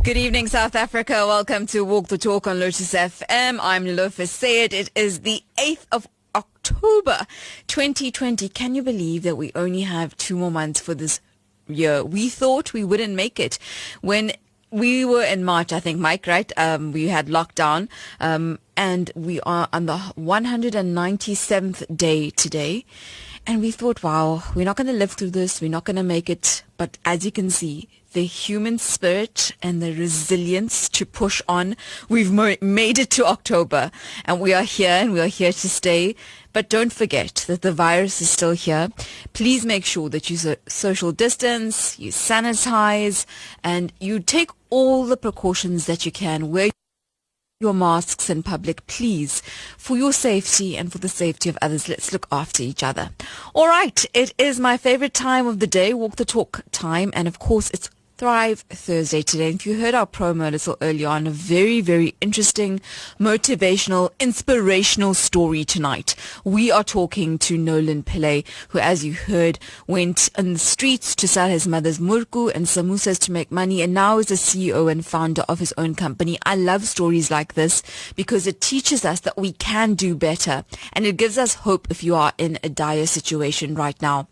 Good evening, South Africa. Welcome to Walk the Talk on Lotus FM. I'm Neelofar. It is the 8th of October 2020. Can you believe that we only have 2 more months for this year? We thought we wouldn't make it. When we were in March, I think, Mike, right? We had lockdown, and we are on the 197th day today. And we thought, wow, we're not going to live through this. We're not going to make it. But as you can see, the human spirit and the resilience to push on, we've made it to October. And we are here, and we are here to stay. But don't forget that the virus is still here. Please make sure that you social distance, you sanitize, and you take all the precautions that you can. Wear your masks in public, please, for your safety and for the safety of others. Let's look after each other. All right, it is my favorite time of the day, Walk the Talk time, and of course it's Thrive Thursday today. And if you heard our promo a little earlier on, a very, very interesting, motivational, inspirational story tonight. We are talking to Nolan Pillay, who, as you heard, went in the streets to sell his mother's murku and samosas to make money, and now is the CEO and founder of his own company. I love stories like this because it teaches us that we can do better, and it gives us hope if you are in a dire situation right now.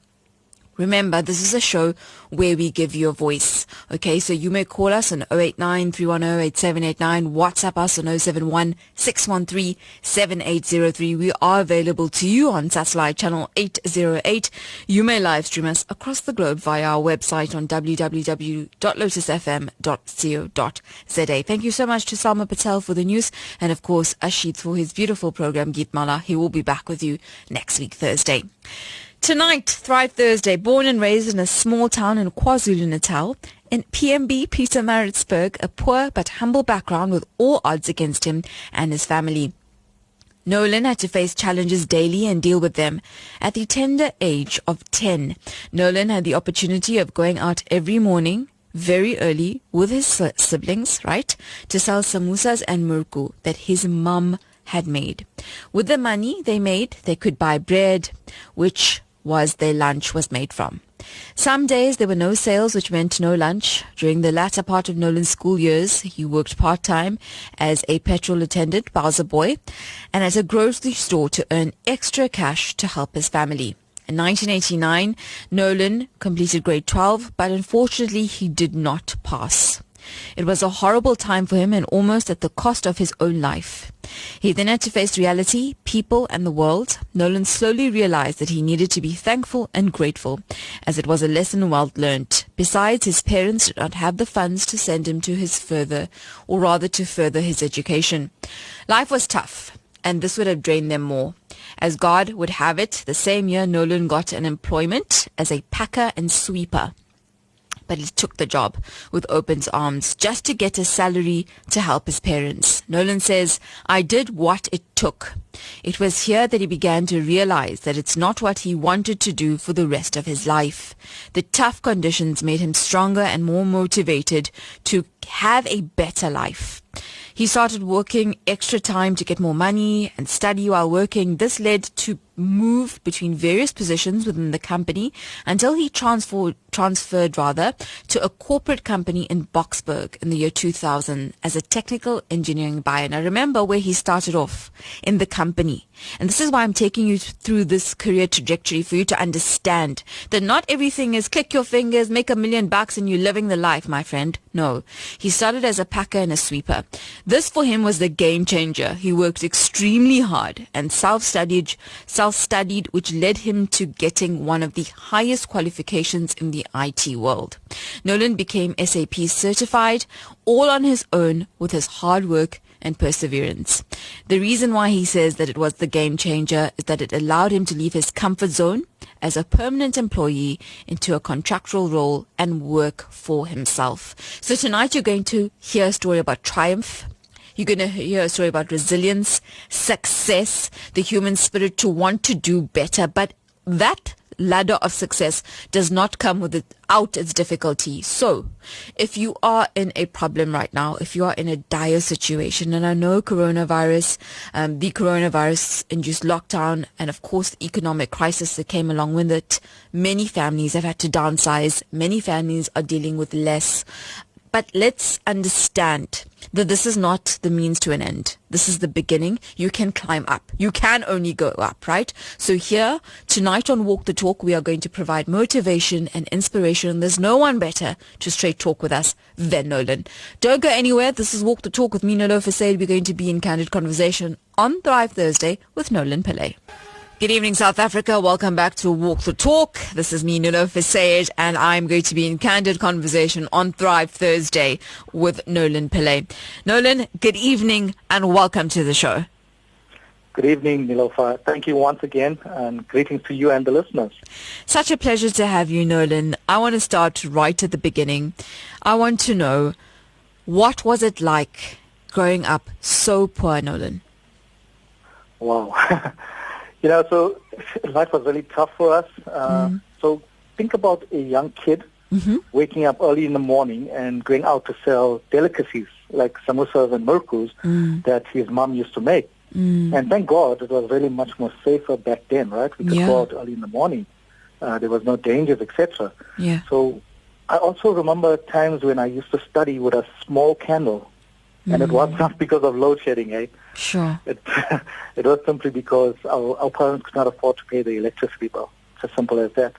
Remember, this is a show where we give you a voice. Okay, so you may call us on 089-310-8789, WhatsApp us on 071-613-7803. We are available to you on satellite channel 808. You may live stream us across the globe via our website on www.lotusfm.co.za. Thank you so much to Salma Patel for the news, and of course Ashit for his beautiful program, Geetmala. He will be back with you next week, Thursday. Tonight, Thrive Thursday. Born and raised in a small town in KwaZulu-Natal, in PMB, Pietermaritzburg, a poor but humble background with all odds against him and his family. Nolan had to face challenges daily and deal with them. At the tender age of 10, Nolan had the opportunity of going out every morning, very early, with his siblings, right, to sell samosas and murku that his mum had made. With the money they made, they could buy bread, which was their lunch was made from. Some days there were no sales, which meant no lunch. During the latter part of Nolan's school years, he worked part-time as a petrol attendant, Bowser boy, and at a grocery store to earn extra cash to help his family. In 1989, Nolan completed grade 12, but unfortunately he did not pass. It was a horrible time for him, and almost at the cost of his own life. He then had to face reality, people, and the world. Nolan slowly realized that he needed to be thankful and grateful, as it was a lesson well learnt. Besides, his parents did not have the funds to send him to further his education. Life was tough, and this would have drained them more. As God would have it, the same year Nolan got an employment as a packer and sweeper. But he took the job with open arms just to get a salary to help his parents. Nolan says, "I did what it took." It was here that he began to realize that it's not what he wanted to do for the rest of his life. The tough conditions made him stronger and more motivated to have a better life. He started working extra time to get more money and study while working. This led to move between various positions within the company until he transferred to a corporate company in Boksburg in the year 2000 as a technical engineering buyer. Now remember where he started off, in the company. And this is why I'm taking you through this career trajectory, for you to understand that not everything is click your fingers, make $1 million and you're living the life, my friend. No. He started as a packer and a sweeper. This for him was the game changer. He worked extremely hard and self-studied, which led him to getting one of the highest qualifications in the IT world. Nolan became SAP certified, all on his own, with his hard work and perseverance. The reason why he says that it was the game changer is that it allowed him to leave his comfort zone as a permanent employee into a contractual role and work for himself. So tonight you're going to hear a story about triumph. You're going to hear a story about resilience, success, the human spirit to want to do better. But that ladder of success does not come without its difficulty. So if you are in a problem right now, if you are in a dire situation, and I know the coronavirus induced lockdown, and of course the economic crisis that came along with it, many families have had to downsize. Many families are dealing with less But let's understand that this is not the means to an end. This is the beginning. You can climb up. You can only go up, right? So here, tonight on Walk the Talk, we are going to provide motivation and inspiration. There's no one better to straight talk with us than Nolan. Don't go anywhere. This is Walk the Talk with me, Neelofar. We're going to be in candid conversation on Thrive Thursday with Nolan Pillay. Good evening, South Africa. Welcome back to Walk the Talk. This is me, Neelofar, and I'm going to be in candid conversation on Thrive Thursday with Nolan Pillay. Nolan, good evening and welcome to the show. Good evening, Neelofar. Thank you once again, and greetings to you and the listeners. Such a pleasure to have you, Nolan. I want to start right at the beginning. I want to know, what was it like growing up so poor, Nolan? Wow. So life was really tough for us. So think about a young kid waking up early in the morning and going out to sell delicacies like samosas and murkus that his mom used to make. And thank God it was really much more safer back then, right? We could go out early in the morning. There was no dangers, etc. Yeah. So I also remember times when I used to study with a small candle. And it was not because of load shedding, eh? Sure. It was simply because our parents could not afford to pay the electricity bill. It's as simple as that.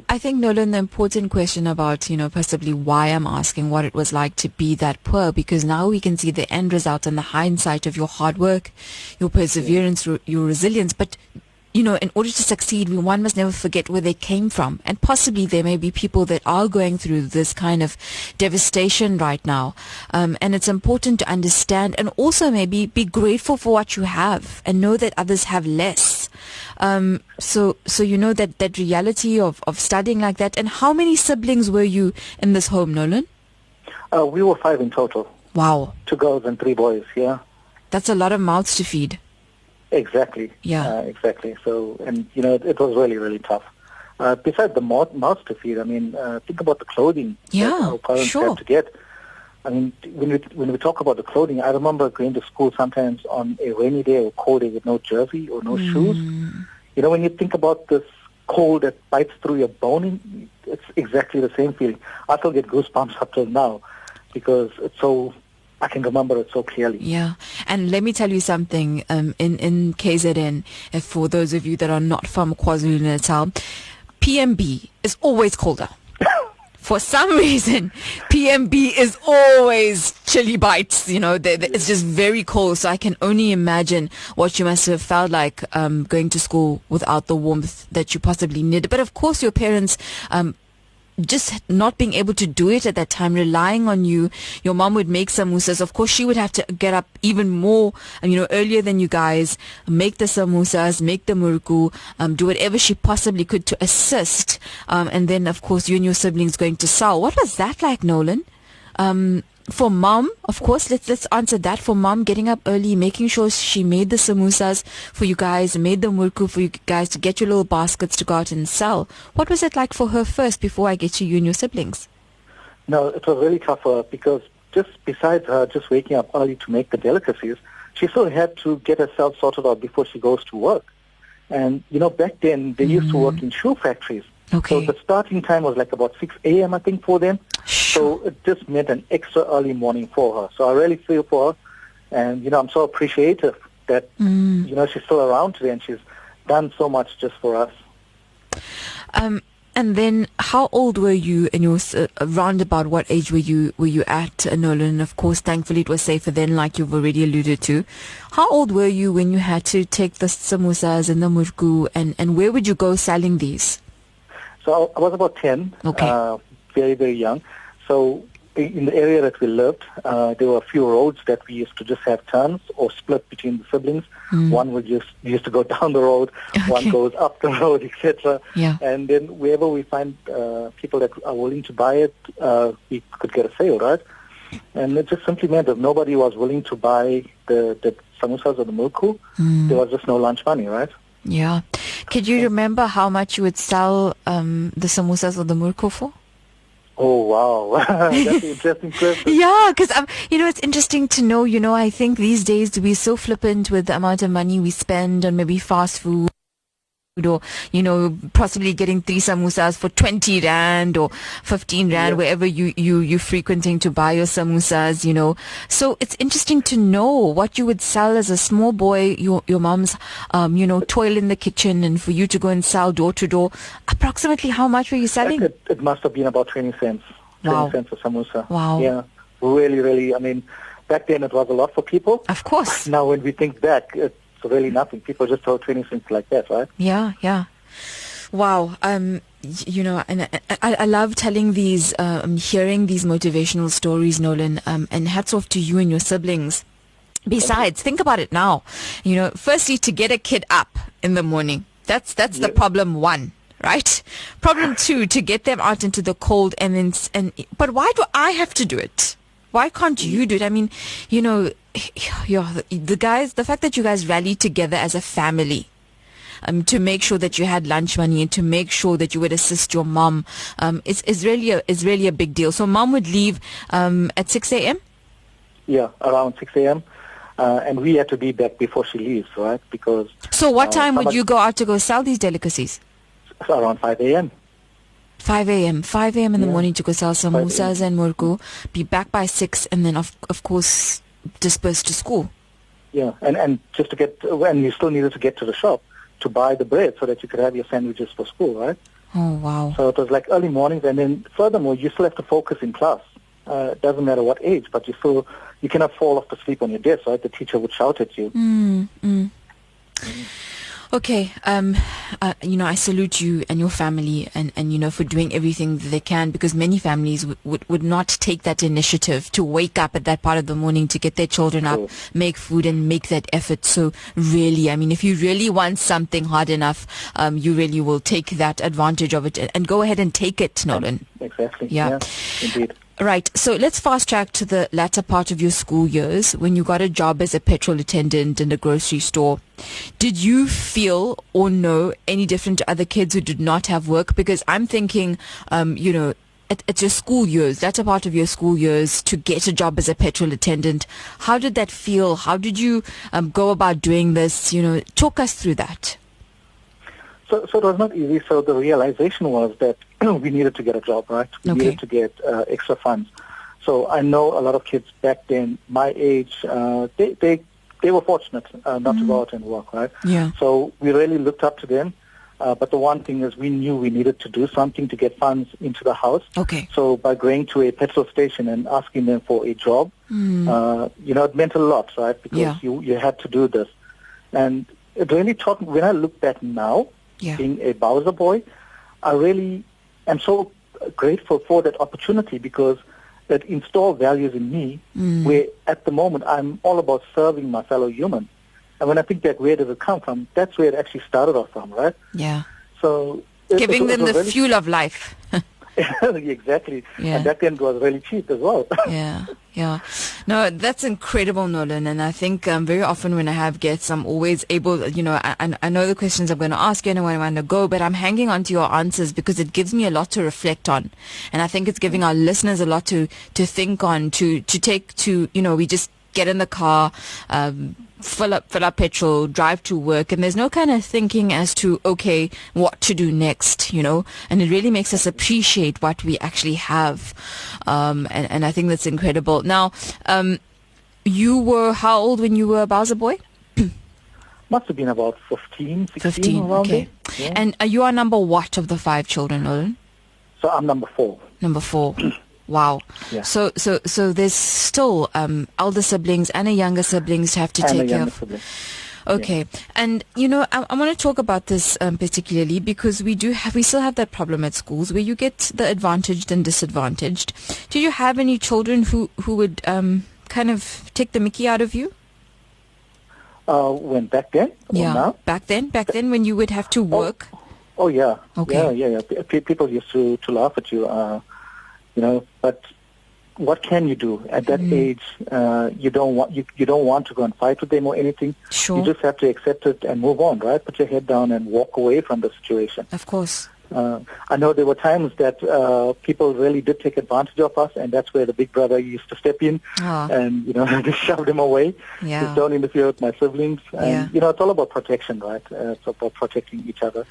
I think, Nolan, the important question about, possibly why I'm asking what it was like to be that poor, because now we can see the end result and the hindsight of your hard work, your perseverance, your resilience. But in order to succeed, one must never forget where they came from. And possibly there may be people that are going through this kind of devastation right now. And it's important to understand and also maybe be grateful for what you have and know that others have less. So that reality of studying like that. And how many siblings were you in this home, Nolan? We were 5 in total. Wow. 2 girls and 3 boys, yeah. That's a lot of mouths to feed. Exactly. Yeah. Exactly. So, and it was really, really tough. Besides the mouths to feed, think about the clothing that our parents had to get. When we talk about the clothing, I remember going to school sometimes on a rainy day or cold day with no jersey or no shoes. When you think about this cold that bites through your bone, it's exactly the same feeling. I still get goosebumps up till now because I can remember it so clearly. Yeah. And let me tell you something, in KZN, for those of you that are not from KwaZulu-Natal, PMB is always colder. For some reason, PMB is always chilly bites, it's just very cold. So I can only imagine what you must have felt like going to school without the warmth that you possibly needed. But of course, your parents just not being able to do it at that time, relying on you. Your mom would make samosas. Of course, she would have to get up even more, earlier than you guys, make the samosas, make the murku, do whatever she possibly could to assist. And then, of course, you and your siblings going to sell. What was that like, Nolan? For mom, of course, let's answer that. For mom, getting up early, making sure she made the samosas for you guys, made the murku for you guys to get your little baskets to go out and sell. What was it like for her first before I get to you and your siblings? No, it was really tough for her because just besides her just waking up early to make the delicacies, she still had to get herself sorted out before she goes to work. And, back then, they used to work in shoe factories. Okay. So the starting time was like about 6 a.m., I think, for them. So it just meant an extra early morning for her. So I really feel for her. And, I'm so appreciative that, she's still around today and she's done so much just for us. And then how old were you, and around about what age were you at, Nolan? Of course, thankfully it was safer then, like you've already alluded to. How old were you when you had to take the samosas and the murku, and where would you go selling these? So I was about 10, very, very young. So in the area that we lived, there were a few roads that we used to just have turns or split between the siblings. One would used to go down the road, one goes up the road, etc. Yeah. And then wherever we find people that are willing to buy it, we could get a sale, right? And it just simply meant that nobody was willing to buy the samosas or the murku. There was just no lunch money, right? Yeah. Could you remember how much you would sell the samosas or the murku for? Oh, wow. That's an interesting question. Yeah, because, it's interesting to know, I think these days we're so flippant with the amount of money we spend on maybe fast food. or, possibly getting 3 samosas for 20 rand or 15 rand, wherever you frequenting to buy your samosas, So it's interesting to know what you would sell as a small boy, your mom's, toil in the kitchen, and for you to go and sell door to door. Approximately how much were you selling? It must have been about 20 cents. 20 cents a samosa. Wow. Yeah. Really, really. I mean, back then it was a lot for people. Of course. Now when we think back, it's really nothing. People just throw 20 cents like that, right? Yeah. Wow. And I love telling these, hearing these motivational stories, Nolan, and hats off to you and your siblings. Besides, think about it now. Firstly, to get a kid up in the morning, that's the problem one, right? Problem two, to get them out into the cold, but why do I have to do it? Why can't you do it? I mean, the fact that you guys rallied together as a family, to make sure that you had lunch money and to make sure that you would assist your mom, is really a big deal. So mom would leave at 6 a.m.? Yeah, around 6 a.m. And we had to be back before she leaves, right? Because so what time would you go out to go sell these delicacies? Around 5 a.m. 5 a.m. in the morning to go sell samosas and murku, be back by 6, and then of course disperse to school. Yeah, and just to get, and you still needed to get to the shop to buy the bread so that you could have your sandwiches for school, right? Oh, wow. So it was like early mornings, and then furthermore, you still have to focus in class. It doesn't matter what age, but you cannot fall off to sleep on your desk, right? The teacher would shout at you. Okay, I salute you and your family and for doing everything that they can, because many families would not take that initiative to wake up at that part of the morning to get their children up, make food and make that effort. So really, I mean, if you really want something hard enough, you really will take that advantage of it and go ahead and take it, Nolan. Exactly. Yeah, indeed. Right. So let's fast track to the latter part of your school years when you got a job as a petrol attendant in a grocery store. Did you feel or know any different to other kids who did not have work? Because I'm thinking, at your school years, latter part of your school years, to get a job as a petrol attendant, how did that feel? How did you go about doing this? Talk us through that. So it was not easy. So the realization was that we needed to get a job, right? We needed to get extra funds. So I know a lot of kids back then, my age, they were fortunate not to go out and work, right? Yeah. So we really looked up to them. But the one thing is we knew we needed to do something to get funds into the house. Okay. So by going to a petrol station and asking them for a job, it meant a lot, right? Because you had to do this. And it really taught me, when I look back now, being a Bowser boy, I really am so grateful for that opportunity, because it installed values in me where at the moment I'm all about serving my fellow human. And when I think back, where does it come from? That's where it actually started off from, right? Yeah. So giving them the fuel of life. Exactly. Yeah. And back then it was really cheap as well. Yeah. No, that's incredible, Nolan. And I think very often when I have guests, I'm always able, I know the questions I'm going to ask you and I want to go, but I'm hanging on to your answers because it gives me a lot to reflect on. And I think it's giving our listeners a lot to think on, to take to, we just get in the car, fill up petrol, drive to work, and there's no kind of thinking as to, okay, what to do next, and it really makes us appreciate what we actually have. And I think that's incredible. Now, you were how old when you were a Bowser boy? Must have been about 15, 16 around okay. There. Yeah. And you are number what of the 5 children, Nolan? So I'm number 4. Number 4. Wow. Yeah. So there's still elder siblings and a younger siblings to have to take care of. Sibling. Okay. Yeah. And I want to talk about this particularly because we still have that problem at schools where you get the advantaged and disadvantaged. Do you have any children who would kind of take the mickey out of you? When back then? Yeah. Now? Back then when you would have to work. Oh yeah. Okay. Yeah. People used to laugh at you. But what can you do at that age? You don't want to go and fight with them or anything. Sure. You just have to accept it and move on, right? Put your head down and walk away from the situation. Of course. I know there were times that people really did take advantage of us, and that's where the big brother used to step in and, just shove them away. Just don't interfere with my siblings. And, it's all about protection, right? It's about protecting each other.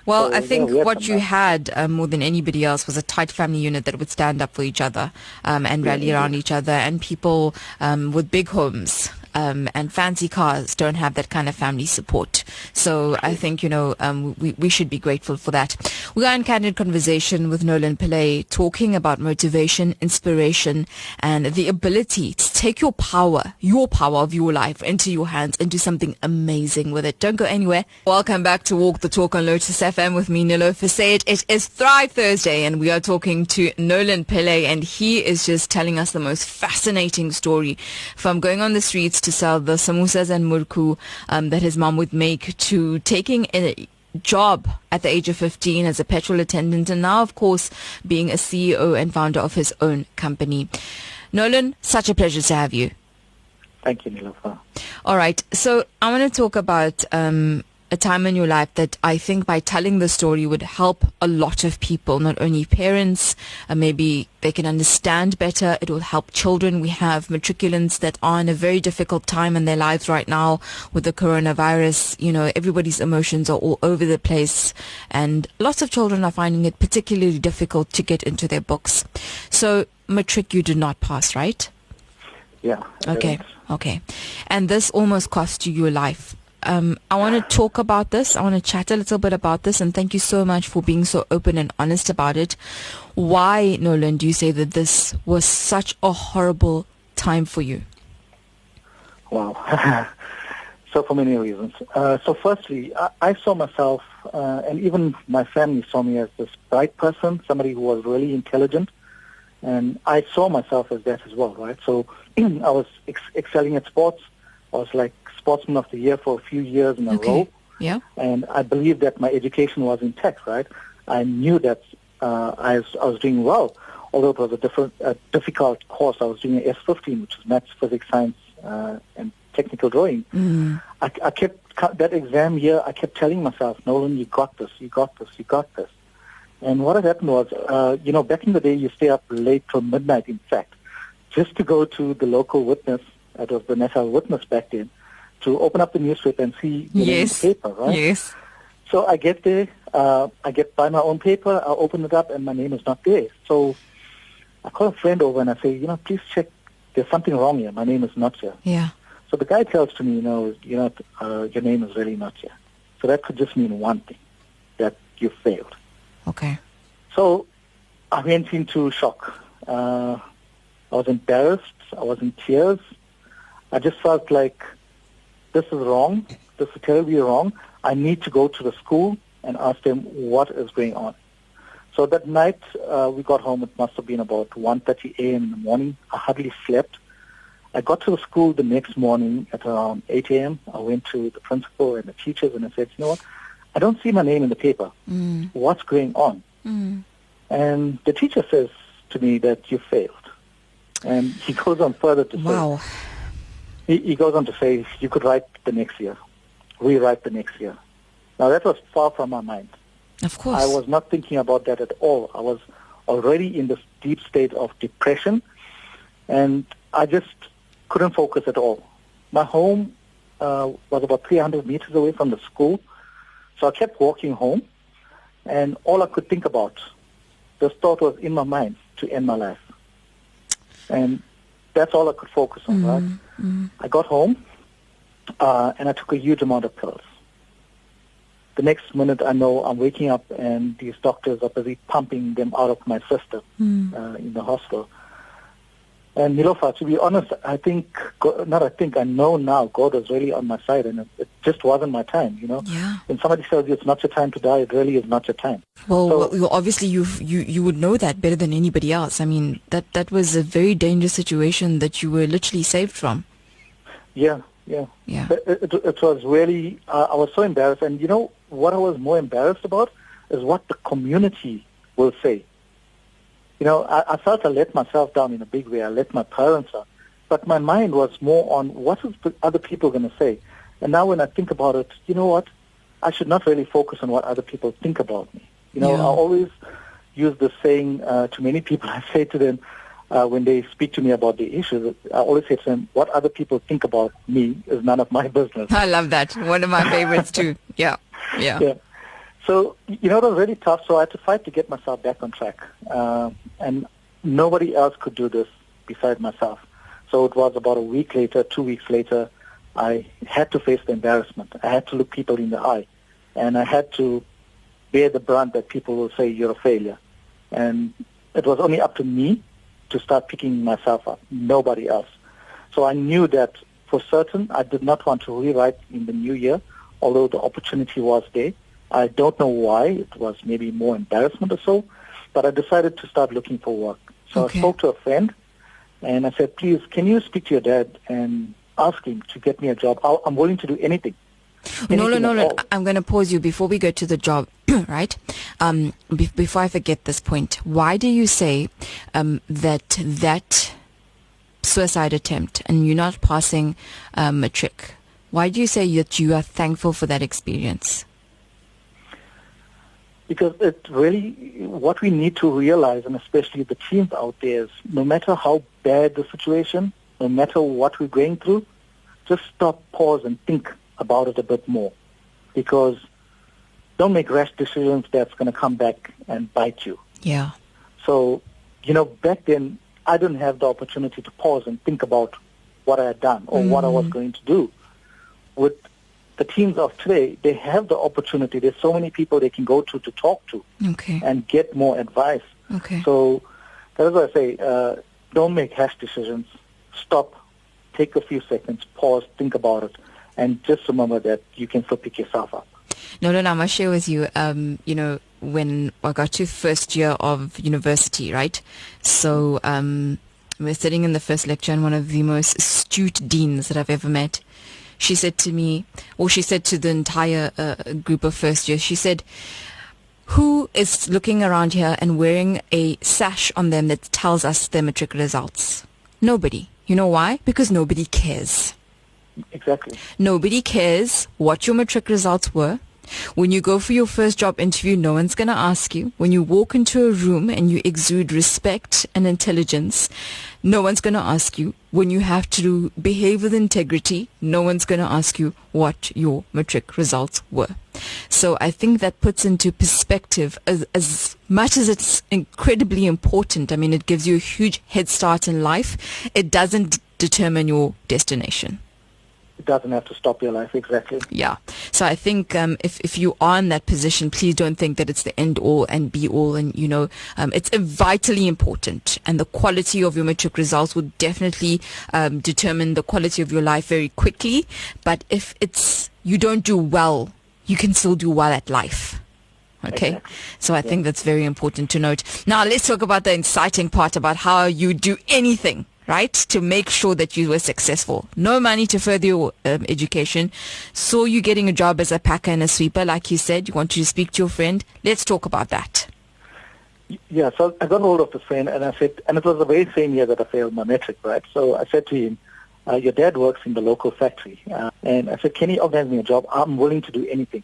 Well, I think what you had more than anybody else was a tight family unit that would stand up for each other and rally around each other. And people with big homes and fancy cars don't have that kind of family support. So I think, we should be grateful for that. We are in candid conversation with Nolan Pillay, talking about motivation, inspiration, and the ability to take your power of your life into your hands and do something amazing with it. Don't go anywhere. Welcome back to Walk the Talk on Lotus FM with me, Neelofar. It is Thrive Thursday, and we are talking to Nolan Pillay, and he is just telling us the most fascinating story, from going on the streets to sell the samosas and murku that his mom would make, to taking a job at the age of 15 as a petrol attendant, and now, of course, being a CEO and founder of his own company. Nolan, such a pleasure to have you. Thank you, Neelofar. All right, so I want to talk about a time in your life that I think, by telling the story, would help a lot of people, not only parents, maybe they can understand better. It will help children. We have matriculants that are in a very difficult time in their lives right now with the coronavirus. Everybody's emotions are all over the place, and lots of children are finding it particularly difficult to get into their books. So matric, you did not pass, right? Yeah. Okay. And this almost cost you your life. I want to talk about this. I want to chat a little bit about this, and thank you so much for being so open and honest about it. Why, Nolan, do you say that this was such a horrible time for you? Wow. So for many reasons. So firstly, I saw myself, and even my family saw me as this bright person, somebody who was really intelligent, and I saw myself as that as well, right? So I was excelling at sports. I was like Sportsman of the Year for a few years in a row. Yeah. And I believed that my education was intact, right? I knew that I was doing well, although it was a difficult course. I was doing an S15, which is maths, physics, science, and technical drawing. I kept that exam year. I kept telling myself, Nolan, you got this, you got this, you got this. And what had happened was, back in the day, you stay up late till midnight, in fact, just to go to the local witness. It was the National Witness back then, to open up the newspaper and see the paper, right? Yes. So I get there, I buy my own paper, I open it up, and my name is not there. So I call a friend over and I say, please check, there's something wrong here. My name is not here. Yeah. So the guy tells to me, your name is really not here. So that could just mean one thing, that you failed. Okay. So I went into shock. I was embarrassed. I was in tears. I just felt like, this is wrong. This is terribly wrong. I need to go to the school and ask them what is going on. So that night, we got home. It must have been about 1:30 a.m. in the morning. I hardly slept. I got to the school the next morning at around 8 a.m. I went to the principal and the teachers, and I said, what? I don't see my name in the paper. What's going on? And the teacher says to me that you failed. And he goes on further to say, he goes on to say, you could write the next year, rewrite the next year. Now, that was far from my mind. Of course. I was not thinking about that at all. I was already in this deep state of depression, and I just couldn't focus at all. My home was about 300 meters away from the school, so I kept walking home, and all I could think about, this thought was in my mind, to end my life. And that's all I could focus on, right? I got home, and I took a huge amount of pills. The next minute, I know I'm waking up, and these doctors are busy pumping them out of my system in the hospital. And Neelofar, to be honest, I know now God was really on my side, and it just wasn't my time, Yeah. When somebody tells you it's not your time to die, it really is not your time. Well, obviously you would know that better than anybody else. I mean, that was a very dangerous situation that you were literally saved from. Yeah. It was really, I was so embarrassed. And what I was more embarrassed about is what the community will say. I felt I let myself down in a big way. I let my parents down. But my mind was more on what is the other people going to say. And now when I think about it, you know what? I should not really focus on what other people think about me. You know, I always use this saying to many people. I say to them when they speak to me about the issues, I always say to them, what other people think about me is none of my business. I love that. One of my favorites too. Yeah. So, you know, it was really tough, so I had to fight to get myself back on track. And nobody else could do this besides myself. So it was about a week later, 2 weeks later, I had to face the embarrassment. I had to look people in the eye. And I had to bear the brunt that people will say you're a failure. And it was only up to me to start picking myself up, nobody else. So I knew that for certain I did not want to rewrite in the new year, although the opportunity was there. I don't know why. It was maybe more embarrassment or so, but I decided to start looking for work. So I spoke to a friend, and I said, please, can you speak to your dad and ask him to get me a job? I'm willing to do anything. Nolan, I'm going to pause you before we go to the job, right? Before I forget this point, why do you say that suicide attempt and you're not passing matric, why do you say that you are thankful for that experience? Because it really, what we need to realize, and especially the teens out there, is no matter how bad the situation, no matter what we're going through, just stop, pause, and think about it a bit more. Because don't make rash decisions that's going to come back and bite you. Yeah. So, you know, back then, I didn't have the opportunity to pause and think about what I had done or what I was going to do. With the teens of today, they have the opportunity. There's so many people they can go to talk to and get more advice. So that's why I say, don't make hash decisions. Stop, take a few seconds, pause, think about it, and just remember that you can still pick yourself up. Nolan, I must share with you, you know, when I got to first year of university, right? So we're sitting in the first lecture, and one of the most astute deans that I've ever met, she said to me, or she said to the entire group of first year, she said, who is looking around here and wearing a sash on them that tells us their matric results? Nobody. You know why? Because nobody cares. Exactly. Nobody cares what your matric results were. When you go for your first job interview, no one's going to ask you. When you walk into a room and you exude respect and intelligence, no one's going to ask you. When you have to behave with integrity, no one's going to ask you what your matric results were. So I think that puts into perspective, as much as it's incredibly important, I mean, it gives you a huge head start in life, it doesn't determine your destination. It doesn't have to stop your life, exactly. Yeah. So I think if you are in that position, please don't think that it's the end all and be all. And, you know, it's vitally important. And the quality of your matric results will definitely determine the quality of your life very quickly. But if you don't do well, you can still do well at life. Okay. Exactly. So I think that's very important to note. Now let's talk about the exciting part about how you do anything, right, to make sure that you were successful. No money to further your education. So you're getting a job as a packer and a sweeper, like you said. You want to speak to your friend. Let's talk about that. Yeah, so I got hold of the friend, and I said, and it was the very same year that I failed my metric, right? So I said to him, your dad works in the local factory. And I said, can he organize me a job? I'm willing to do anything.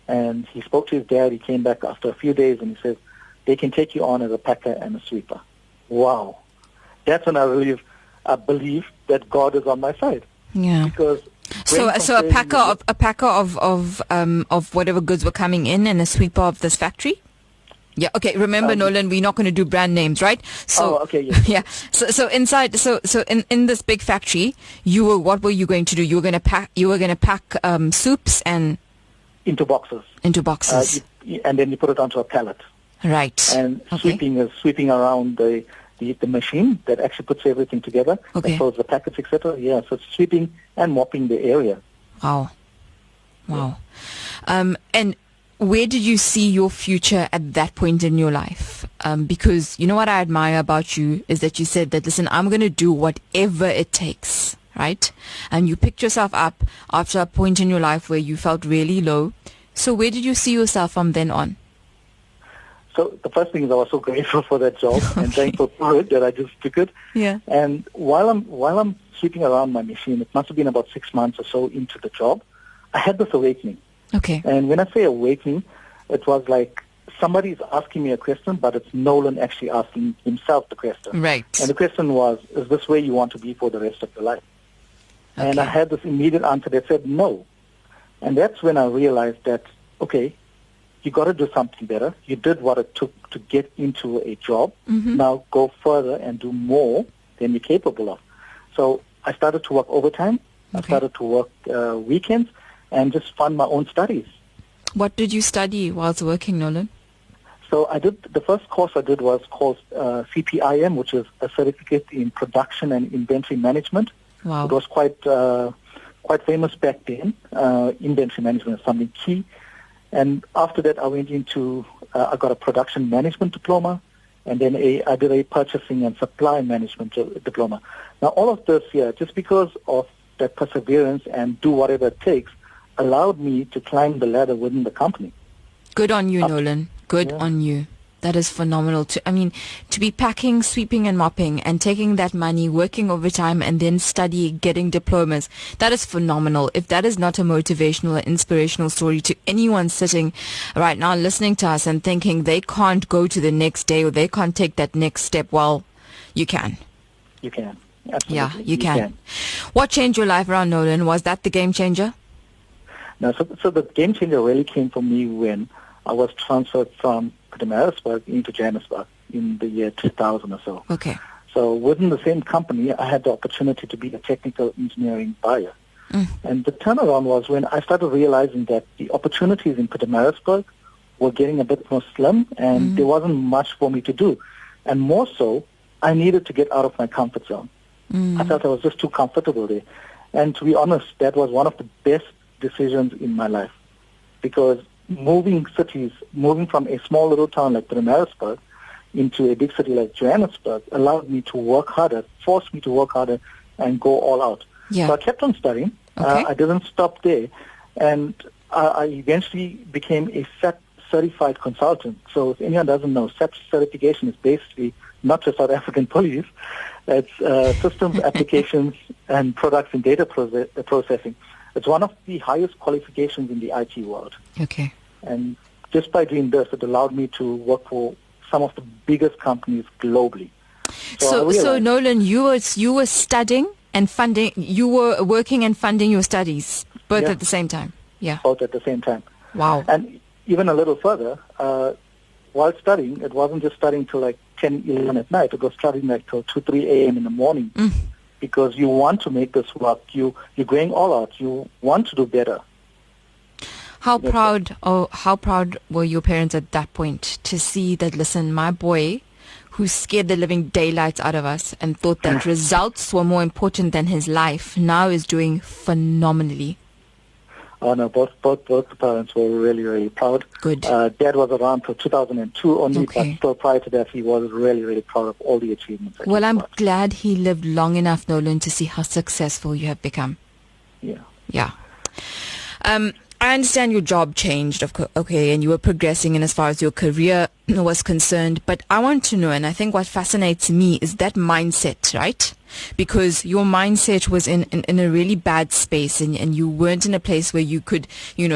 And he spoke to his dad. He came back after a few days, and he said, they can take you on as a packer and a sweeper. Wow. That's when I believe that God is on my side. Yeah. Because so a packer of whatever goods were coming in, and a sweeper of this factory. Yeah. Okay. Remember, Nolan, we're not going to do brand names, right? So okay. Yes. Yeah. So inside, so in this big factory, what were you going to do? You were going to pack soups and into boxes. And then you put it onto a pallet. Right. And sweeping is sweeping around the machine that actually puts everything together. Okay. So the packets, etc. Yeah, so it's sweeping and mopping the area. Wow. And where did you see your future at that point in your life? Because you know what I admire about you is that you said that, listen, I'm going to do whatever it takes, right? And you picked yourself up after a point in your life where you felt really low. So where did you see yourself from then on? So the first thing is I was so grateful for that job and thankful for it that I just took it. Yeah. And while I'm sweeping around my machine, it must have been about 6 months or so into the job, I had this awakening. Okay. And when I say awakening, it was like somebody is asking me a question, but it's Nolan actually asking himself the question. Right. And the question was, is this where you want to be for the rest of your life? Okay. And I had this immediate answer that said no. And that's when I realized that, okay, you got to do something better. You did what it took to get into a job. Mm-hmm. Now go further and do more than you're capable of. So I started to work overtime. Okay. I started to work weekends and just fund my own studies. What did you study whilst working, Nolan? So the first course I did was called CPIM, which is a certificate in production and inventory management. Wow. It was quite famous back then. Inventory management is something key. And after that, I went into, I got a production management diploma, and then I did a purchasing and supply management diploma. Now, all of this here, just because of that perseverance and do whatever it takes, allowed me to climb the ladder within the company. Good on you, Nolan. Good on you. That is phenomenal. To be packing, sweeping and mopping and taking that money, working overtime and then studying, getting diplomas, that is phenomenal. If that is not a motivational or inspirational story to anyone sitting right now listening to us and thinking they can't go to the next day or they can't take that next step, well, you can. You can. Absolutely. Yeah, you can. What changed your life around, Nolan? Was that the game changer? No, so the game changer really came for me when I was transferred from Pietermaritzburg into Johannesburg in the year 2000 or so. Okay. So within the same company, I had the opportunity to be a technical engineering buyer. And the turnaround was when I started realizing that the opportunities in Pietermaritzburg were getting a bit more slim and there wasn't much for me to do. And more so, I needed to get out of my comfort zone. I felt I was just too comfortable there. And to be honest, that was one of the best decisions in my life, because moving from a small little town like Pietermaritzburg into a big city like Johannesburg allowed me to work harder, forced me to work harder and go all out. Yeah. So I kept on studying. Okay. I didn't stop there. And I eventually became a SAP certified consultant. So if anyone doesn't know, SAP certification is basically not just South African police. It's systems, applications, and products and data processing. It's one of the highest qualifications in the IT world. Okay. And just by doing this, it allowed me to work for some of the biggest companies globally. So Nolan, you were studying and funding. You were working and funding your studies both at the same time. Yeah. Both at the same time. Wow. And even a little further, while studying, it wasn't just studying till like 10, 11 at night. It was studying like till 2, 3 a.m. in the morning. Because you want to make this work. You're going all out. You want to do better. How proud were your parents at that point to see that, listen, my boy who scared the living daylights out of us and thought that results were more important than his life now is doing phenomenally? Oh, no, both the parents were really, really proud. Good. Dad was around till 2002 only, but still prior to that, he was really, really proud of all the achievements. Well, I'm glad he lived long enough, Nolan, to see how successful you have become. Yeah. I understand your job changed, and you were progressing in as far as your career was concerned, but I want to know, and I think what fascinates me is that mindset, right? Because your mindset was in a really bad space and you weren't in a place where you could,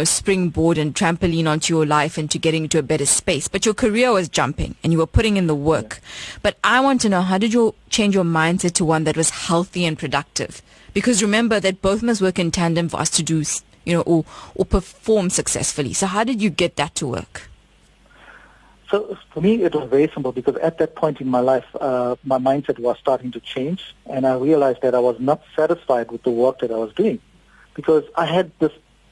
springboard and trampoline onto your life and to getting into a better space. But your career was jumping and you were putting in the work. But I want to know, how did you change your mindset to one that was healthy and productive? Because remember that both must work in tandem for us to do, or perform successfully. So how did you get that to work? So for me, it was very simple, because at that point in my life, my mindset was starting to change, and I realized that I was not satisfied with the work that I was doing, because I had this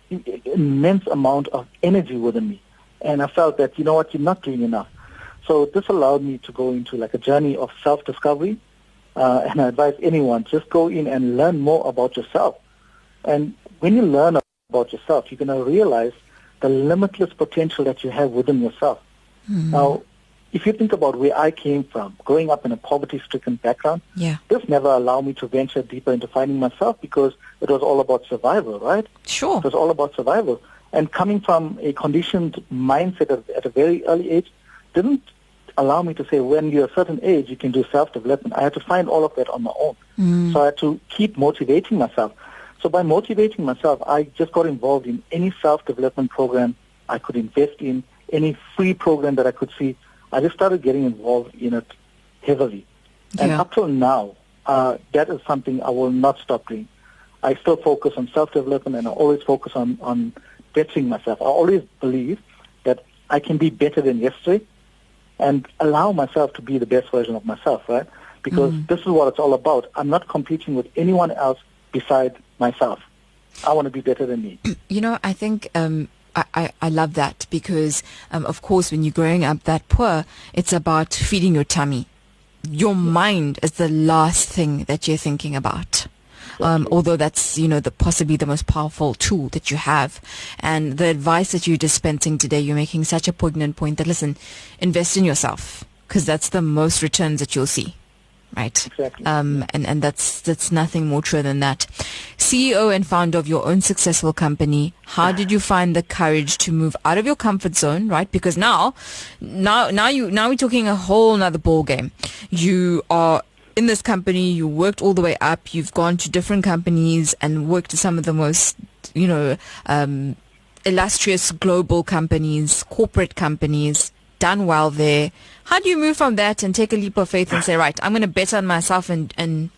immense amount of energy within me, and I felt that, you know what, you're not doing enough. So this allowed me to go into like a journey of self-discovery, and I advise anyone, just go in and learn more about yourself. And when you learn about yourself, you're going to realize the limitless potential that you have within yourself. Now, if you think about where I came from, growing up in a poverty-stricken background, this never allowed me to venture deeper into finding myself, because it was all about survival, right? Sure. It was all about survival. And coming from a conditioned mindset at a very early age didn't allow me to say, when you're a certain age, you can do self-development. I had to find all of that on my own. So I had to keep motivating myself. So by motivating myself, I just got involved in any self-development program I could invest in, any free program that I could see, I just started getting involved in it heavily. And up till now, that is something I will not stop doing. I still focus on self-development, and I always focus on bettering myself. I always believe that I can be better than yesterday and allow myself to be the best version of myself, right? Because this is what it's all about. I'm not competing with anyone else beside myself. I want to be better than me. You know, I think I love that because, of course, when you're growing up that poor, it's about feeding your tummy. Your mind is the last thing that you're thinking about. Although that's, possibly the most powerful tool that you have. And the advice that you're dispensing today, you're making such a poignant point that, listen, invest in yourself because that's the most returns that you'll see. Right. Exactly. And that's nothing more true than that. CEO and founder of your own successful company, how did you find the courage to move out of your comfort zone, right? Because now we're talking a whole nother ball game. You are in this company, you worked all the way up, you've gone to different companies and worked to some of the most, illustrious global companies, corporate companies, done well there. How do you move from that and take a leap of faith and say, right, I'm going to bet on myself and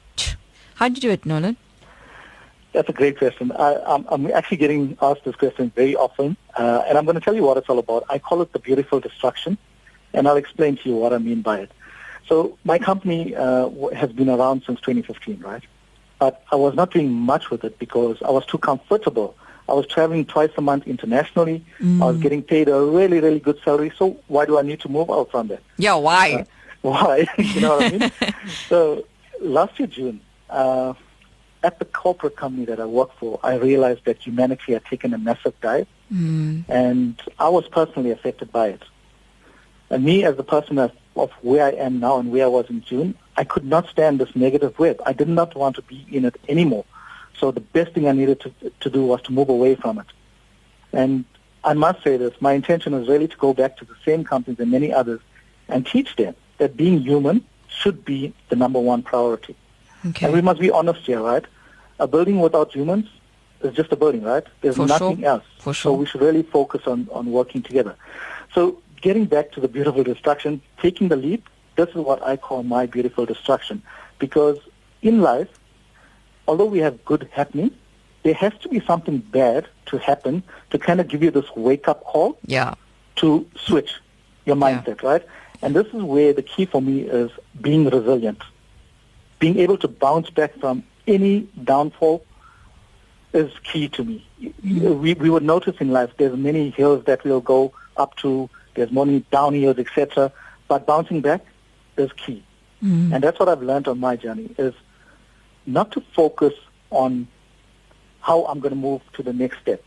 how do you do it, Nolan? That's a great question. I'm actually getting asked this question very often, and I'm going to tell you what it's all about. I call it the beautiful destruction, and I'll explain to you what I mean by it. So my company has been around since 2015, right? But I was not doing much with it because I was too comfortable. I was traveling twice a month internationally. I was getting paid a really, really good salary. So why do I need to move out from there? Yeah, why? Why? You know what I mean? So last year, June, at the corporate company that I work for, I realized that humanity had taken a massive dive, and I was personally affected by it. And me, as the person of where I am now and where I was in June, I could not stand this negative web. I did not want to be in it anymore. So the best thing I needed to do was to move away from it. And I must say this, my intention is really to go back to the same companies and many others and teach them that being human should be the number one priority. Okay. And we must be honest here, right? A building without humans is just a building, right? There's nothing else. For sure. So we should really focus on working together. So getting back to the beautiful destruction, taking the leap, this is what I call my beautiful destruction. Because in life, although we have good happening, there has to be something bad to happen to kind of give you this wake-up call to switch your mindset, right? And this is where the key for me is being resilient. Being able to bounce back from any downfall is key to me. We would notice in life there's many hills that we'll go up to, there's many down hills, etc. But bouncing back is key. And that's what I've learned on my journey is not to focus on how I'm going to move to the next step.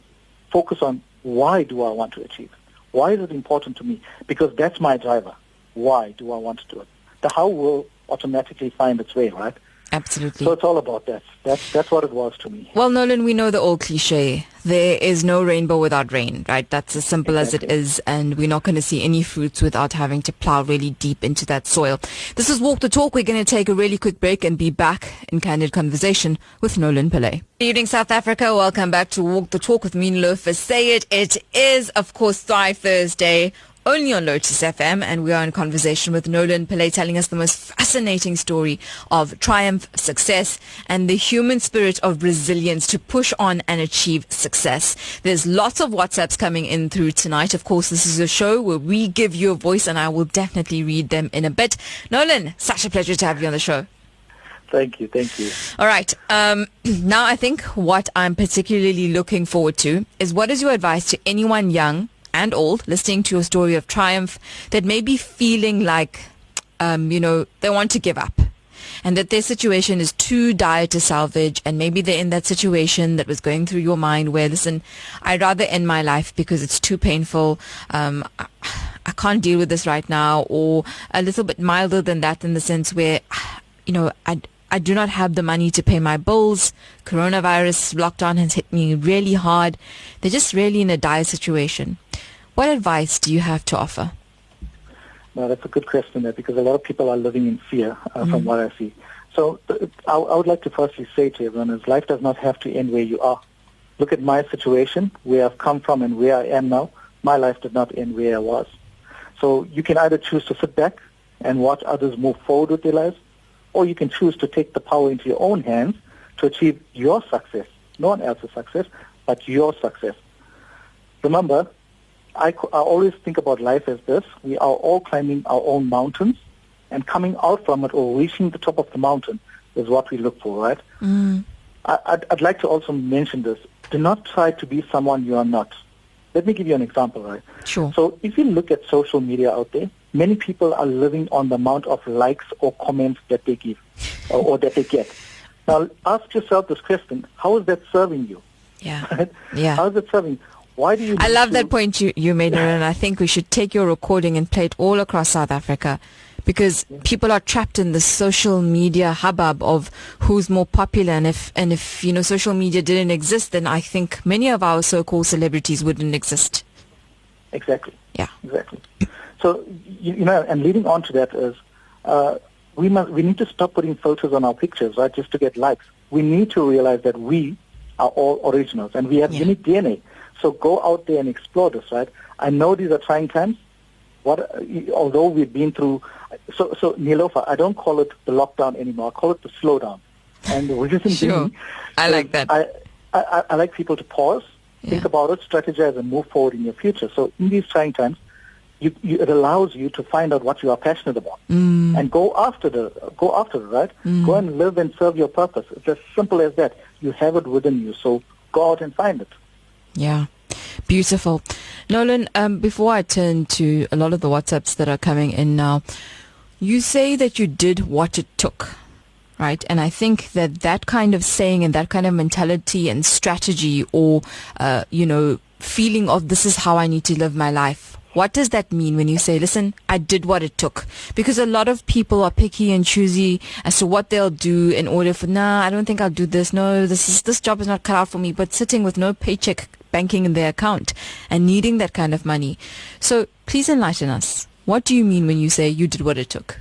Focus on why do I want to achieve? Why is it important to me? Because that's my driver. Why do I want to do it? The how will automatically find its way, right? Absolutely. So it's all about that. That's what it was to me. Well, Nolan, we know the old cliche. There is no rainbow without rain, right? That's as simple as it is. And we're not going to see any fruits without having to plow really deep into that soil. This is Walk the Talk. We're going to take a really quick break and be back in candid conversation with Nolan Pillay. Good evening, South Africa. Welcome back to Walk the Talk with me, Neelofar. Say it. It is, of course, Thrive Thursday. Only on Lotus FM, and we are in conversation with Nolan Pillay, telling us the most fascinating story of triumph, success, and the human spirit of resilience to push on and achieve success. There's lots of WhatsApps coming in through tonight. Of course, this is a show where we give you a voice, and I will definitely read them in a bit. Nolan, such a pleasure to have you on the show. Thank you. All right. Now I think what I'm particularly looking forward to is what is your advice to anyone young and old listening to your story of triumph that may be feeling like, they want to give up and that their situation is too dire to salvage, and maybe they're in that situation that was going through your mind where, listen, I'd rather end my life because it's too painful. I can't deal with this right now, or a little bit milder than that in the sense where, I do not have the money to pay my bills. Coronavirus lockdown has hit me really hard. They're just really in a dire situation. What advice do you have to offer? No, that's a good question there, because a lot of people are living in fear from what I see. So I would like to firstly say to everyone is life does not have to end where you are. Look at my situation, where I've come from and where I am now. my life did not end where I was. So you can either choose to sit back and watch others move forward with their lives, or you can choose to take the power into your own hands to achieve your success, no one else's success, but your success. Remember, I always think about life as this. We are all climbing our own mountains, and coming out from it or reaching the top of the mountain is what we look for, right? I'd like to also mention this. Do not try to be someone you are not. Let me give you an example, right? Sure. So if you look at social media out there, many people are living on the amount of likes or comments that they give or that they get. Now, ask yourself this question: how is that serving you? Yeah. Right? Yeah. How is it serving? Why do you? I love that point you made, and I think we should take your recording and play it all across South Africa, because people are trapped in the social media hubbub of who's more popular, and if you know, social media didn't exist, then I think many of our so-called celebrities wouldn't exist. Exactly. Yeah. Exactly. So you know, and leading on to that is we need to stop putting filters on our pictures, right, just to get likes. We need to realize that we are all originals and we have unique DNA. So go out there and explore this, right? I know these are trying times. Although we've been through, so Neelofar, I don't call it the lockdown anymore. I call it the slowdown. And the reason sure. being, I like that. I like people to pause, think about it, strategize, and move forward in your future. So in these trying times, it allows you to find out what you are passionate about and go after it, right? Go and live and serve your purpose. It's as simple as that. You have it within you, so go out and find it. Yeah. Beautiful. Nolan, before I turn to a lot of the WhatsApps that are coming in now, you say that you did what it took, right? And I think that kind of saying and that kind of mentality and strategy or, feeling of this is how I need to live my life. What does that mean when you say, listen, I did what it took? Because a lot of people are picky and choosy as to what they'll do in order for, I don't think I'll do this. No, this job is not cut out for me. But sitting with no paycheck banking in their account and needing that kind of money. So please enlighten us. What do you mean when you say you did what it took?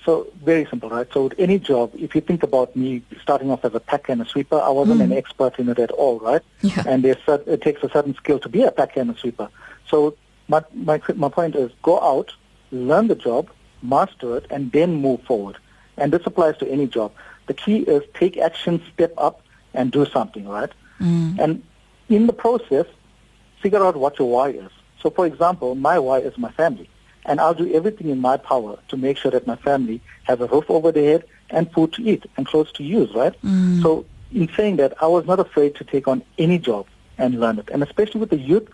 So very simple, right? So with any job, if you think about me starting off as a packer and a sweeper, I wasn't an expert in it at all, right? Yeah. And it takes a certain skill to be a packer and a sweeper. So my point is go out, learn the job, master it, and then move forward. And this applies to any job. The key is take action, step up, and do something, right? And in the process, figure out what your why is. So, for example, my why is my family. And I'll do everything in my power to make sure that my family has a roof over their head and food to eat and clothes to use, right? So in saying that, I was not afraid to take on any job and learn it. And especially with the youth,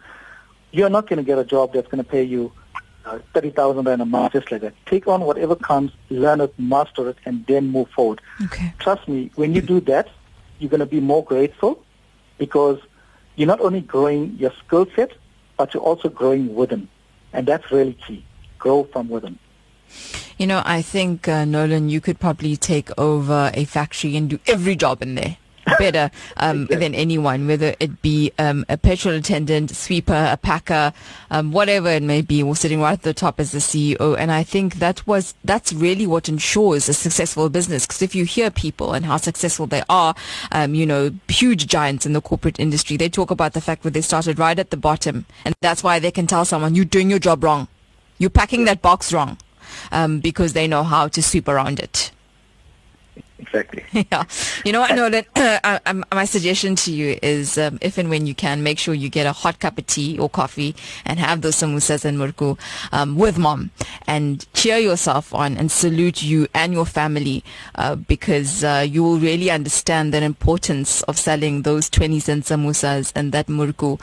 you're not going to get a job that's going to pay you 30,000 Rand a month just like that. Take on whatever comes, learn it, master it, and then move forward. Okay. Trust me, when you do that, you're going to be more grateful because you're not only growing your skill set, but you're also growing within. And that's really key. Grow from within. You know, I think, Nolan, you could probably take over a factory and do every job in there better than anyone, whether it be a petrol attendant, sweeper, a packer, whatever it may be, or sitting right at the top as the CEO. And I think that's really what ensures a successful business. Because if you hear people and how successful they are, huge giants in the corporate industry, they talk about the fact that they started right at the bottom, and that's why they can tell someone, you're doing your job wrong, you're packing that box wrong, because they know how to sweep around it. Exactly. Yeah. You know what, Nolan? My suggestion to you is if and when you can, make sure you get a hot cup of tea or coffee and have those samosas and murku with mom and cheer yourself on and salute you and your family because you will really understand the importance of selling those 20-cent samosas and that murku.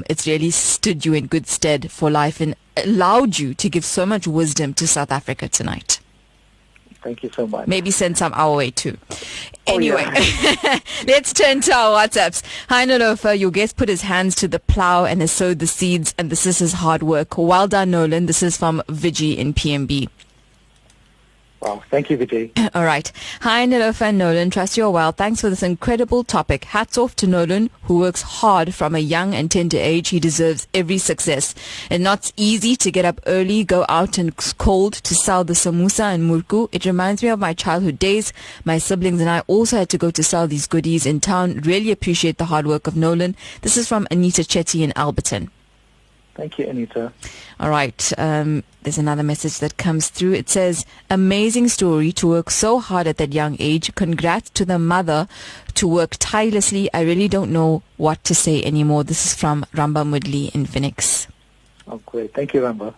It's really stood you in good stead for life and allowed you to give so much wisdom to South Africa tonight. Thank you so much. Maybe send some our way too. Anyway, let's turn to our WhatsApps. Hi, Neelofar. Your guest put his hands to the plow and has sowed the seeds, and this is his hard work. Well done, Nolan. This is from Vijay in PMB. Wow, thank you, Vijay. All right. Hi, Neelofar and Nolan. Trust you're well. Thanks for this incredible topic. Hats off to Nolan, who works hard from a young and tender age. He deserves every success. It's not easy to get up early, go out and cold to sell the samosa and murku. It reminds me of my childhood days. My siblings and I also had to go to sell these goodies in town. Really appreciate the hard work of Nolan. This is from Anita Chetty in Alberton. Thank you, Anita. All right. There's another message that comes through. It says, amazing story to work so hard at that young age. Congrats to the mother to work tirelessly. I really don't know what to say anymore. This is from Ramba Mudli in Phoenix. Oh, great. Thank you, Ramba.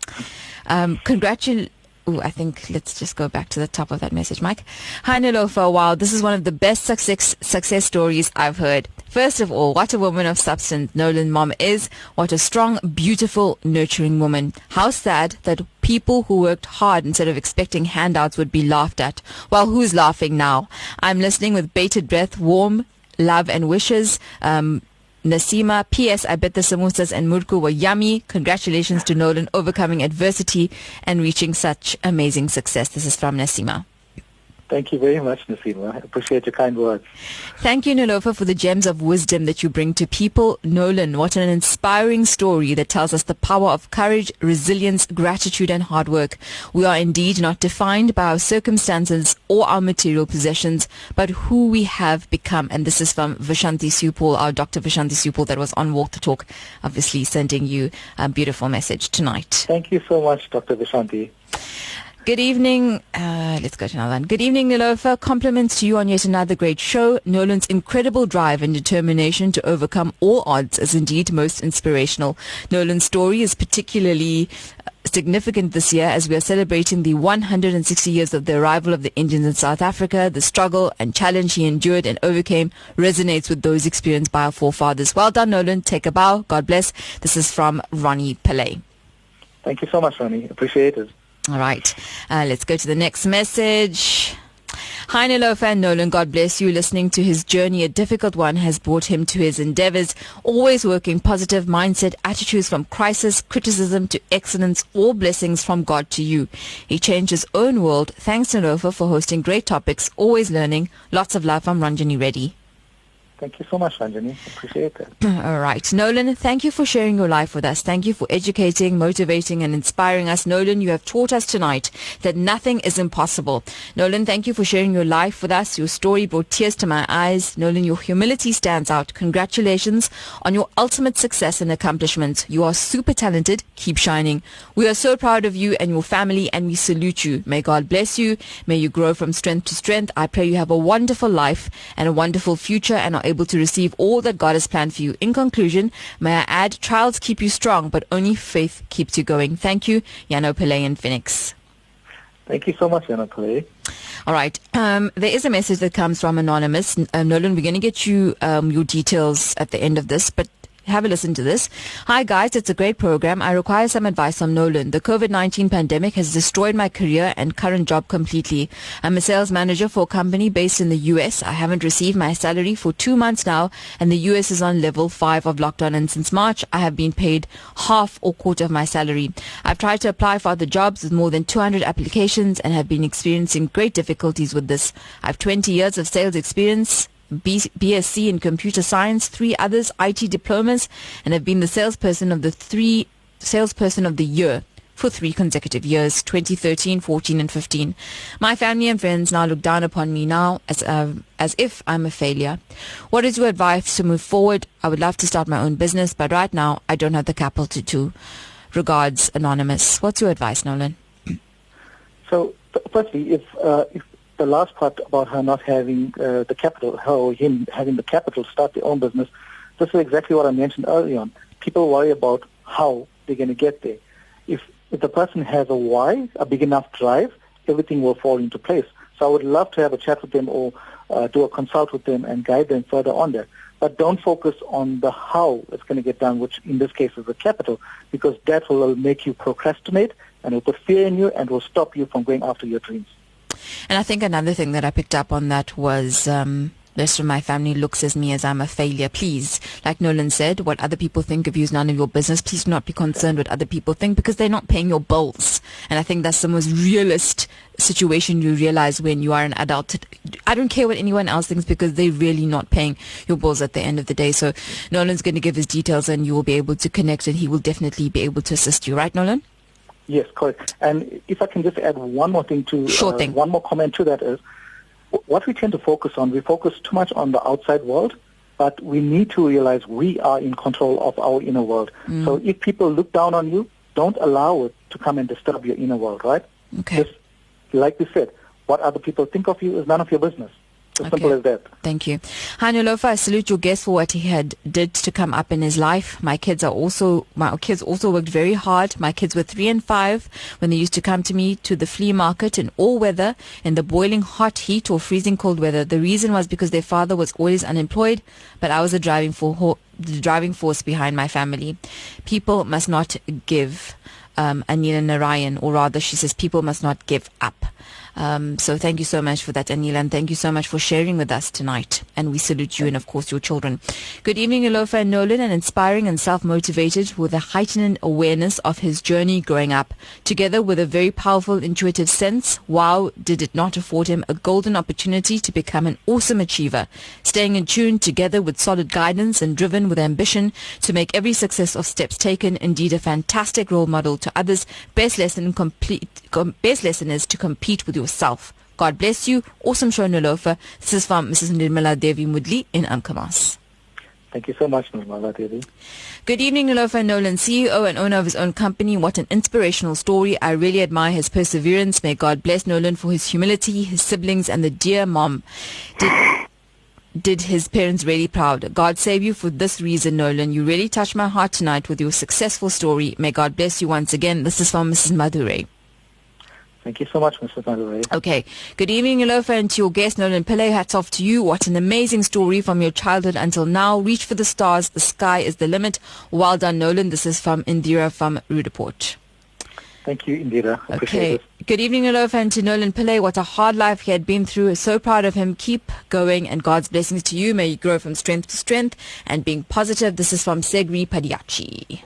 I think let's just go back to the top of that message, Mike. Hi, Neelofar. Wow, this is one of the best success stories I've heard. First of all, what a woman of substance Nolan mom is. What a strong, beautiful, nurturing woman. How sad that people who worked hard instead of expecting handouts would be laughed at. Well, who's laughing now? I'm listening with bated breath, warm love and wishes. Nasima, P.S. I bet the samosas and murku were yummy. Congratulations to Nolan overcoming adversity and reaching such amazing success. This is from Nasima. Thank you very much, Nasima. I appreciate your kind words. Thank you, Neelofar, for the gems of wisdom that you bring to people. Nolan, what an inspiring story that tells us the power of courage, resilience, gratitude, and hard work. We are indeed not defined by our circumstances or our material possessions, but who we have become. And this is from Vishanti Supal, our Dr. Vishanti Supal that was on Walk the Talk, obviously sending you a beautiful message tonight. Thank you so much, Dr. Vishanti. Good evening. Let's go to another one. Good evening, Neelofar. Compliments to you on yet another great show. Nolan's incredible drive and determination to overcome all odds is indeed most inspirational. Nolan's story is particularly significant this year as we are celebrating the 160 years of the arrival of the Indians in South Africa. The struggle and challenge he endured and overcame resonates with those experienced by our forefathers. Well done, Nolan. Take a bow. God bless. This is from Ronnie Pillay. Thank you so much, Ronnie. Appreciate it. All right. Let's go to the next message. Hi, Neelofar and Nolan. God bless you. Listening to his journey, a difficult one, has brought him to his endeavors. Always working positive mindset, attitudes from crisis, criticism to excellence, all blessings from God to you. He changed his own world. Thanks, Neelofar, for hosting great topics. Always learning. Lots of love from Ranjani Reddy. Thank you so much, Ranjani. Appreciate it. All right. Nolan, thank you for sharing your life with us. Thank you for educating, motivating, and inspiring us. Nolan, you have taught us tonight that nothing is impossible. Nolan, thank you for sharing your life with us. Your story brought tears to my eyes. Nolan, your humility stands out. Congratulations on your ultimate success and accomplishments. You are super talented. Keep shining. We are so proud of you and your family, and we salute you. May God bless you. May you grow from strength to strength. I pray you have a wonderful life and a wonderful future and are able to receive all that God has planned for you. In conclusion, may I add, trials keep you strong, but only faith keeps you going. Thank you, Yano Pillay in Phoenix. Thank you so much, Yano Pillay. All right. There is a message that comes from Anonymous. Nolan, we're going to get you your details at the end of this, but have a listen to this. Hi guys, it's a great program. I require some advice from Nolan. The COVID-19 pandemic has destroyed my career and current job completely. I'm a sales manager for a company based in the US. I haven't received my salary for 2 months now, and the US is on level 5 of lockdown, and since March I have been paid half or quarter of my salary. I've tried to apply for other jobs with more than 200 applications and have been experiencing great difficulties with this. I have 20 years of sales experience, BSc in computer science, 3 others IT diplomas, and have been the salesperson of the year for 3 consecutive years, 2013, 14, and 15. My family and friends now look down upon me now as if I'm a failure. What is your advice to move forward? I would love to start my own business, but right now I don't have the capital to. Regards, Anonymous. What's your advice, Nolan? So, firstly, if the last part about her not having the capital, her or him having the capital to start their own business, this is exactly what I mentioned earlier on. People worry about how they're going to get there. If the person has a why, a big enough drive, everything will fall into place. So I would love to have a chat with them or do a consult with them and guide them further on that. But don't focus on the how it's going to get done, which in this case is the capital, because that will make you procrastinate and it will put fear in you and will stop you from going after your dreams. And I think another thing that I picked up on that was the rest of my family looks at me as I'm a failure. Please, like Nolan said, what other people think of you is none of your business. Please do not be concerned what other people think, because they're not paying your bills. And I think that's the most realist situation you realize when you are an adult. I don't care what anyone else thinks, because they're really not paying your bills at the end of the day. So Nolan's going to give his details and you will be able to connect, and he will definitely be able to assist you. Right, Nolan? Yes, correct. And if I can just add one more thing to, one more comment to that is, what we tend to focus on, we focus too much on the outside world, But we need to realize we are in control of our inner world. So if people look down on you, don't allow it to come and disturb your inner world, right? Okay. Just like we said, what other people think of you is none of your business. As simple as that. Thank you. Hi, Neelofar. I salute your guest for what he did to come up in his life. My kids also worked very hard. My kids were 3 and 5 when they used to come to me to the flea market in all weather, in the boiling hot heat or freezing cold weather. The reason was because their father was always unemployed, but I was the driving force behind my family. People must not give, Anila Narayan, or rather she says people must not give up. So thank you so much for that, Anila, and thank you so much for sharing with us tonight. And we salute you and, of course, your children. Good evening, Neelofar and Nolan, an inspiring and self-motivated with a heightened awareness of his journey growing up. Together with a very powerful intuitive sense, wow, did it not afford him a golden opportunity to become an awesome achiever. Staying in tune together with solid guidance and driven with ambition to make every success of steps taken indeed a fantastic role model to others. Best lesson is to compete with yourself. God bless you. Awesome show, Neelofar. This is from Mrs. Nirmala Devi Mudli in Ankamas. Thank you so much, Nirmala Devi. Good evening, Neelofar Nolan, CEO and owner of his own company. What an inspirational story. I really admire his perseverance. May God bless Nolan for his humility, his siblings, and the dear mom. Did his parents really proud. God save you for this reason, Nolan. You really touched my heart tonight with your successful story. May God bless you once again. This is from Mrs. Madhure. Thank you so much, Mr. Madhure. Okay. Good evening, Neelofar, and to your guest, Nolan Pillay. Hats off to you. What an amazing story from your childhood until now. Reach for the stars. The sky is the limit. Well done, Nolan. This is from Indira from Rudaport. Thank you, Indira. Appreciate it. Good evening, Neelofar, and to Nolan Pillay. What a hard life he had been through. So proud of him. Keep going, and God's blessings to you. May you grow from strength to strength and being positive. This is from Segri Padiachi.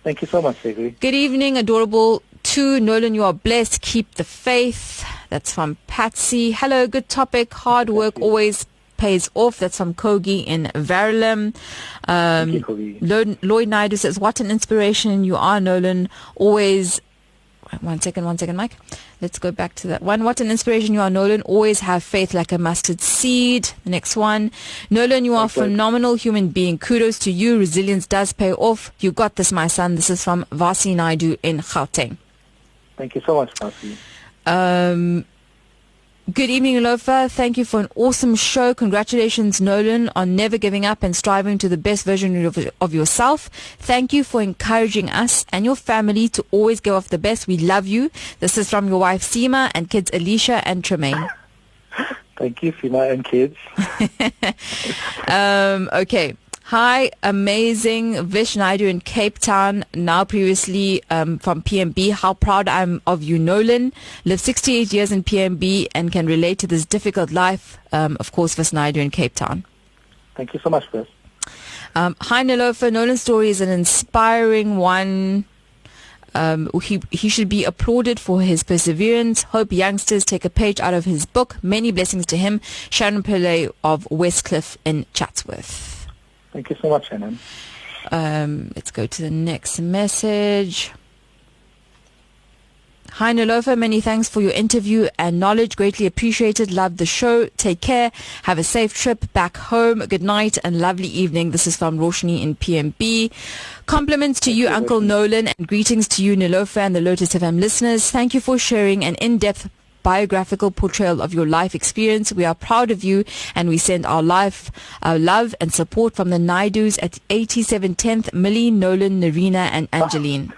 Thank you so much, Segri. Good evening, adorable. To Nolan, you are blessed. Keep the faith. That's from Patsy. Hello, good topic. Hard work always pays off. That's from Kogi in Verulam. Lloyd Naidu says, what an inspiration you are, Nolan. Always... One second, Mike. Let's go back to that one. What an inspiration you are, Nolan. Always have faith like a mustard seed. The next one. Nolan, you are a phenomenal human being. Kudos to you. Resilience does pay off. You got this, my son. This is from Vasi Naidu in Gauteng. Thank you so much, Vasi. Good evening, Neelofar. Thank you for an awesome show. Congratulations, Nolan, on never giving up and striving to the best version of yourself. Thank you for encouraging us and your family to always give off the best. We love you. This is from your wife, Seema, and kids, Alicia and Tremaine. Thank you, Seema and kids. Okay. Hi, amazing Vish Naidu in Cape Town, now previously from PMB. How proud I am of you, Nolan. Lived 68 years in PMB and can relate to this difficult life. Of course, Vish Naidu in Cape Town. Thank you so much, Vish. Hi, Neelofar. Nolan's story is an inspiring one. He should be applauded for his perseverance. Hope youngsters take a page out of his book. Many blessings to him. Sharon Pillay of Westcliff in Chatsworth. Thank you so much, Shannon. Let's go to the next message. Hi, Neelofar. Many thanks for your interview and knowledge. Greatly appreciated. Love the show. Take care. Have a safe trip back home. Good night and lovely evening. This is from Roshni in PMB. Compliments to you, Uncle Nolan, and greetings to you, Neelofar, and the Lotus FM listeners. Thank you for sharing an in-depth biographical portrayal of your life experience. We are proud of you, and we send our love and support from the Naidus at 8710th, Millie, Nolan, Narina, and Angeline.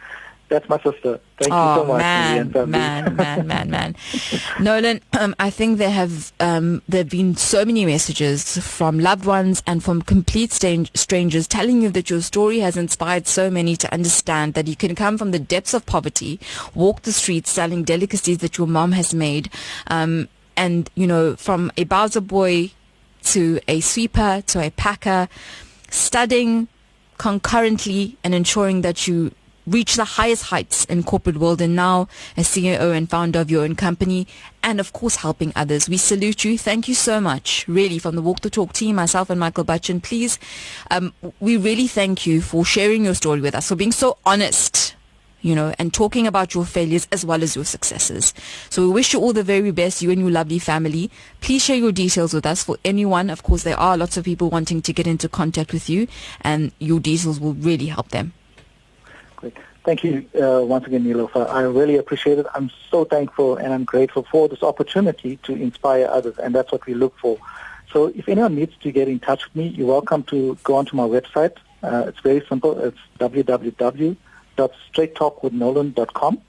That's my sister. Thank you so much. Man. Nolan, I think there have been so many messages from loved ones and from complete strangers telling you that your story has inspired so many to understand that you can come from the depths of poverty, walk the streets selling delicacies that your mom has made, and, you know, from a Bowser boy to a sweeper to a packer, studying concurrently and ensuring that you reach the highest heights in corporate world, and now as CEO and founder of your own company, and of course helping others. We salute you. Thank you so much, really, from the Walk the Talk team, myself and Michael Butchin. Please, we really thank you for sharing your story with us, for being so honest. and talking about your failures as well as your successes. So we wish you all the very best, you and your lovely family. Please share your details with us for anyone. Of course, there are lots of people wanting to get into contact with you, and your details will really help them. Great. Thank you once again, Neelofar. I really appreciate it. I'm so thankful and I'm grateful for this opportunity to inspire others, and that's what we look for. So if anyone needs to get in touch with me, you're welcome to go onto my website. It's very simple. It's www.straighttalkwithnolan.com,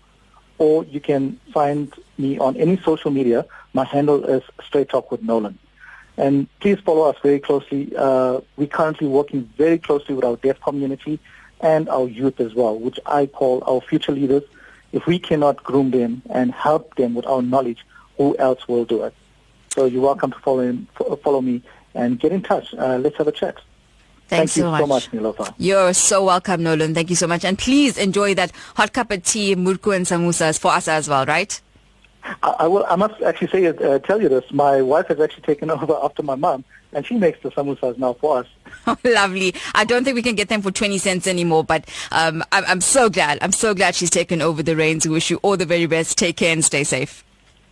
or you can find me on any social media. My handle is StraightTalkWithNolan. And please follow us very closely. We're currently working very closely with our deaf community and our youth as well, which I call our future leaders. If we cannot groom them and help them with our knowledge, who else will do it? So you're welcome to follow me and get in touch. Let's have a chat. Thank you so much, Neelofar. You're so welcome, Nolan. Thank you so much. And please enjoy that hot cup of tea, murku and samosas for us as well, right? I will. I must actually tell you this. My wife has actually taken over after my mom, and she makes the samosas now for us. Oh, lovely. I don't think we can get them for 20 cents anymore, but I'm so glad. I'm so glad she's taken over the reins. We wish you all the very best. Take care and stay safe.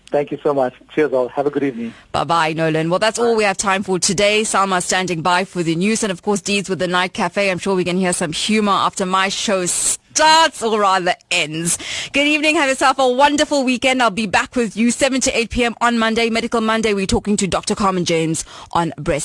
Thank you so much. Cheers all. Have a good evening. Bye-bye, Nolan. Well, that's all we have time for today. Salma standing by for the news, and of course, Deeds with the Night Cafe. I'm sure we can hear some humor after my show starts, or rather ends. Good evening. Have yourself a wonderful weekend. I'll be back with you 7 to 8 p.m. on Monday, Medical Monday. We're talking to Dr. Carmen James on breast